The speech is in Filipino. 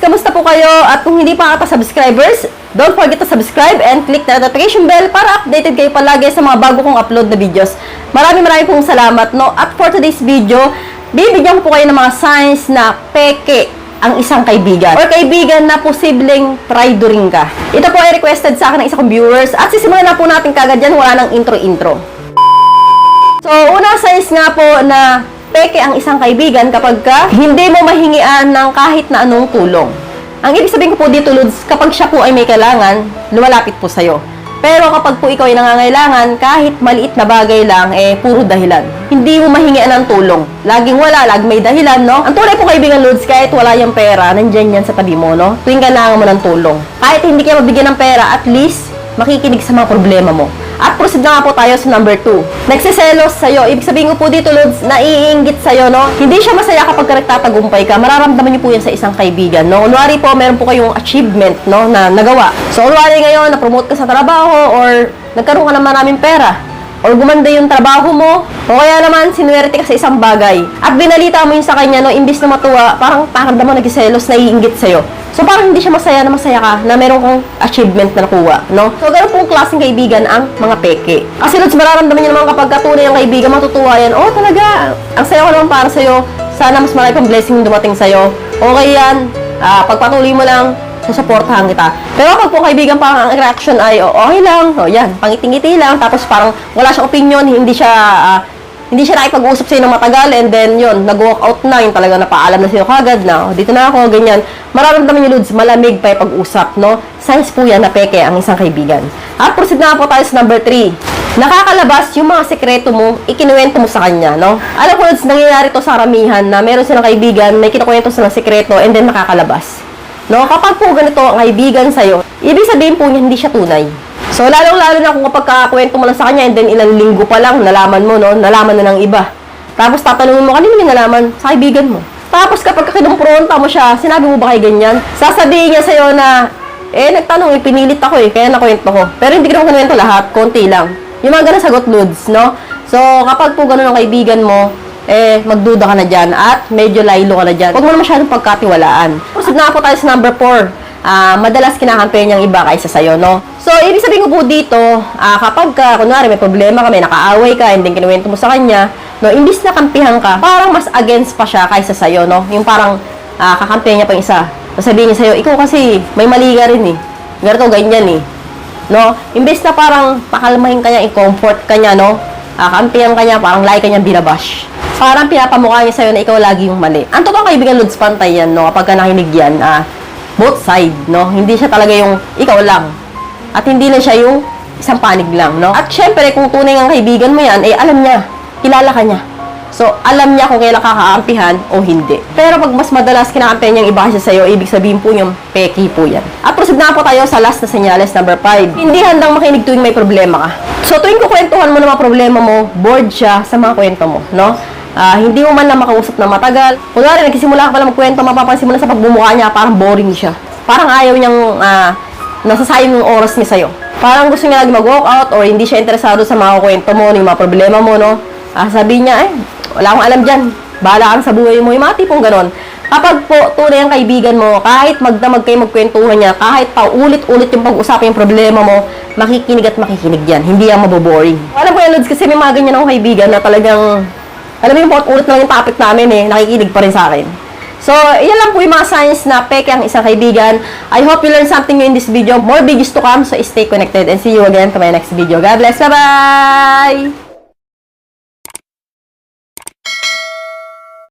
kamusta po kayo? At kung hindi pa ata subscribers, don't forget to subscribe and click the notification bell para updated kayo palagi sa mga bago kong upload na videos. Maraming pong salamat, no? At for today's video, bibigyan ko po kayo ng mga signs na peke ang isang kaibigan or kaibigan na posibleng traidoring ka. Ito po ay requested sa akin ng isa kong viewers at sisimulan na po natin kagad dyan, wala nang intro-intro. So, unang signs nga po na peke ang isang kaibigan kapag hindi mo mahingian ng kahit na anong tulong. Ang ibig sabihin ko po dito, Lods, kapag siya po ay may kailangan, lumalapit po sa'yo. Pero kapag po ikaw ay nangangailangan, kahit maliit na bagay lang, puro dahilan. Hindi mo mahingian ng tulong. Laging wala, laging may dahilan, no? Ang tunay po kaibigan, Lods, kahit wala yung pera, nandyan yan sa tabi mo, no? Tuwing kailangan mo ng tulong. Kahit hindi ka mabigyan ng pera, at least, makikinig sa mga problema mo. At proceed na nga po tayo sa number 2. Nagsiselos sa'yo. Ibig sabihin ko po dito, Lods, naiinggit sa'yo, no? Hindi siya masaya kapag nagtatagumpay ka. Mararamdaman niyo po yan sa isang kaibigan, no? Kunwari po, meron po kayong achievement, no? Na nagawa. So, kunwari ngayon, na-promote ka sa trabaho or nagkaroon ka ng maraming pera. Or gumanda yung trabaho mo. O kaya naman, sinuwerte ka sa isang bagay. At binalita mo yun sa kanya, no? Imbis na matuwa, parang pakiramdam mo nagsiselos, naiinggit sa'yo. So, parang hindi siya masaya na masaya ka na meron kong achievement na nakuha, no? So, ganun pong klaseng kaibigan ang mga peke. Kasi, Lods, mararamdaman niyo naman kapag katunay ang kaibigan, matutuwa yan. Oh, talaga, ang saya ko naman para sa'yo. Sana mas marami pang blessing dumating sa'yo. Okay yan. Pagpatuloy mo lang, susuportahan kita. Pero kapag po kaibigan, parang ang reaction ay, okay lang, yan, pangiting-ngiti lang, tapos parang wala siyang opinion, hindi siya nakipag-uusap sa'yo ng matagal, and then yun, nag-walk out na, yung talaga napaalam na sa'yo kagad na, dito na ako, ganyan. Mararamdaman niyo, Lods, malamig pa yung pag-usap, no? Signs po yan na peke ang isang kaibigan. At proceed na po tayo sa number 3. Nakakalabas yung mga sekreto mo, ikinuwento mo sa kanya, no? Alam ko, Lods, nangyayari to sa karamihan na meron silang kaibigan, may kinukwento silang sekreto, and then nakakalabas. No? Kapag po ganito ang kaibigan sa'yo, ibig sabihin po niya, hindi siya tunay. So, lalong-lalo na kung kapag kwento mo lang sa kanya and then ilang linggo pa lang, nalaman mo, no? Nalaman na ng iba. Tapos tatanungin mo, kanino yung nalaman? Sa kaibigan mo. Tapos kapag kinumpronta mo siya, sinabi mo ba kay ganyan? Sasabihin niya sa'yo na, nagtanong, pinilit ako kaya nakwento ko. Pero hindi ko naman kinuwento lahat, konti lang. Yung mga ganun sagot, Lods, no? So, kapag po ganun ang kaibigan mo, magduda ka na dyan at medyo laylo ka na dyan. Huwag mo na masyadong pagkatiwalaan. Proceed na po tayo sa number 4. Madalas kinakampi niyang iba kaysa sa'yo, no? So, ibig sabihin ko po dito, kapag kunwari may problema ka, may nakaaway ka, and then kinuwento mo sa kanya, no, imbis na kampihan ka, parang mas against pa siya kaysa sa'yo, no? Yung parang kakampihan niya pa yung isa. So, sabihin niya sa'yo, ikaw kasi may mali ka rin, ganito, ganyan, no? Imbis na parang pakalmahin ka niya, i-comfort ka niya, no? Kampihan ka niya, parang lagi ka niya binabash. Parang pinapamukha niya sa'yo na ikaw lagi yung mali. Ang totoo kaibigan, Lods, pantay yan, no? Kapag nakinig yan, both side, no? Hindi siya talaga yung ikaw lang. At hindi na siya yung isang panig lang, no? At syempre, kung tunay ang kaibigan mo yan, alam niya, kilala ka niya. So, alam niya kung kailan kakaampihan o hindi. Pero pag mas madalas kinakampihan niyang iba kasi sa'yo, ibig sabihin po yung peki po yan. At proceed na po tayo sa last na senyales, number 5. Hindi handang makinig tuwing may problema ka. So, tuwing kukwentuhan mo ng mga problema mo, bored siya sa mga kwento mo, no? Hindi mo man lang makausap na matagal. Kunwari, nagsisimula ka pala magkwento, mapapansin mo na sa pagbumukha niya, parang boring siya. Parang ayaw niyang nasasayang yung oras niya sa'yo. Parang gusto niya lagi mag-walk out or hindi siya interesado sa mga kwento mo, yung mga problema mo, no? Sabihin niya, wala akong alam dyan. Bahala ka sa buhay mo. Yung mga tipong ganon. Kapag po tunay ang kaibigan mo, kahit magdamag kayo magkwentuhan niya, kahit pa ulit-ulit yung pag-usapan yung problema mo, makikinig at makikinig yan. Hindi yan maboboring. Alam ko yan, Lods, kasi may mga ganyan akong kaibigan na talagang, alam mo yung ulit na yung topic namin, nakikinig pa rin sa akin. So, yan lang po yung mga signs na peke ang isang kaibigan. I hope you learned something new in this video. More videos to come, so stay connected and see you again to my next video. God bless. Bye-bye!